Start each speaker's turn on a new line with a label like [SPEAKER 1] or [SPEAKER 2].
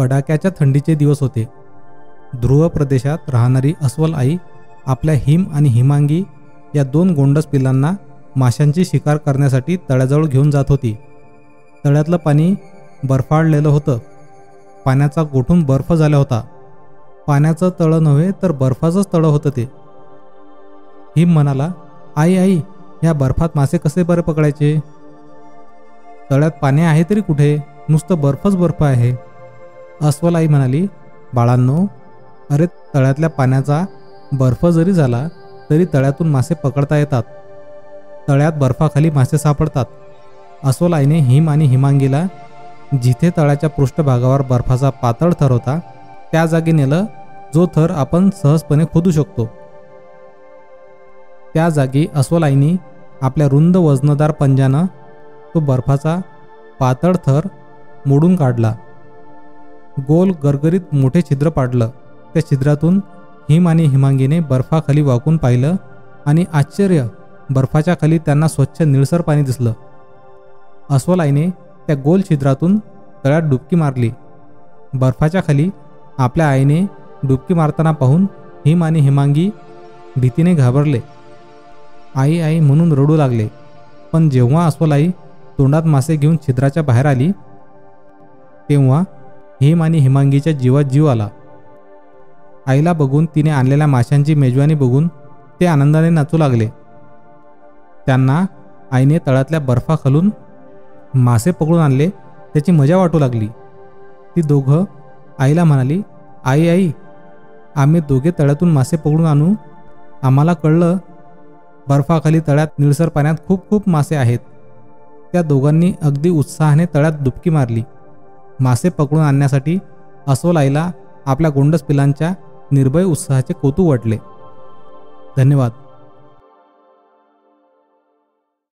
[SPEAKER 1] कडाक्याच्या थंडीचे दिवस होते. ध्रुव प्रदेशात राहणारी अस्वल आई आपल्या हिम आणि हिमांगी या 2 गोंडस पिल्लांना माशांची शिकार करण्यासाठी तळ्याजवळ घेऊन जात होती. तळ्यातलं पाणी बर्फाळलेलं होतं. पाण्याचा गोठून बर्फ झाला होता. पाण्याचं तळं नव्हे तर बर्फाचंच तळं होतं ते. हिम म्हणाला, आई आई, ह्या बर्फात मासे कसे बरे पकडायचे? तळ्यात पाणी आहे तरी कुठे, नुसतं बर्फच बर्फ आहे. अस्वल आई म्हणाली, बाळांनो, अरे तळ्यातल्या पाण्याचा बर्फ जरी झाला तरी तळ्यातून मासे पकडता येतात. तळ्यात बर्फाखाली मासे सापडतात. अस्वल आईने हिम आणि हिमांगीला जिथे तळ्याच्या पृष्ठभागावर बर्फाचा पातळ थर होता त्या जागी नेलं, जो थर आपण सहजपणे खोदू शकतो. त्या जागी अस्वल आईने आपल्या रुंद वजनदार पंजानं तो बर्फाचा पातळ थर मोडून काढला. गोल गरगरीत मोठे छिद्र पाडलं. त्या छिद्रातून हिम आणि हिमांगीने बर्फाखाली वाकून पाहिलं आणि आश्चर्य, बर्फाच्या खाली त्यांना स्वच्छ निळसर पाणी दिसलं. अस्वल आईने त्या गोल छिद्रातून तळ्यात डुबकी मारली. बर्फाच्या खाली आपल्या आईने डुबकी मारताना पाहून हिम आणि हिमांगी भीतीने घाबरले. आई आई म्हणून रडू लागले. पण जेव्हा अस्वल आई तोंडात मासे घेऊन छिद्राच्या बाहेर आली तेव्हा हिम आणि हिमांगीच्या जीवात जीव आला. आईला बघून, तिने आणलेल्या माशांची मेजवानी बघून ते आनंदाने नाचू लागले. त्यांना आईने तळ्यातल्या बर्फाखालून मासे पकडून आणले त्याची मजा वाटू लागली. ती दोघं आईला म्हणाली, आई आई, आम्ही दोघे तळ्यातून मासे पकडून आणू. आम्हाला कळलं बर्फाखाली तळ्यात निळसर पाण्यात खूप खूप मासे आहेत. त्या दोघांनी अगदी उत्साहाने तळ्यात डुबकी मारली. मासे पकडून आणण्यासाठी अस्वल आईला आपल्या गोंडस पिलांच्या निर्भय उत्साहाचे कौतुक वाटले. धन्यवाद.